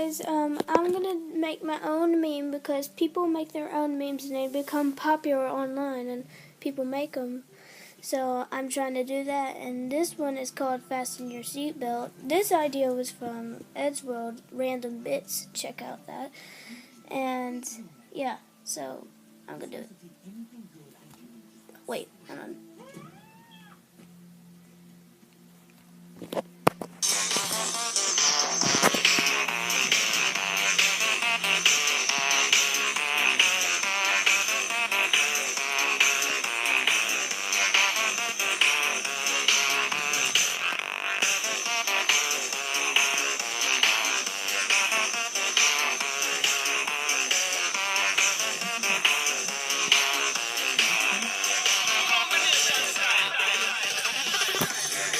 guys, I'm gonna make my own meme because people make their own memes and they become popular online and people make them. So I'm trying to do that, and this one is called Fasten Your Seatbelt. This idea was from Ed's World Random Bits. Check out that. And yeah, so I'm gonna do it. Wait, hold on.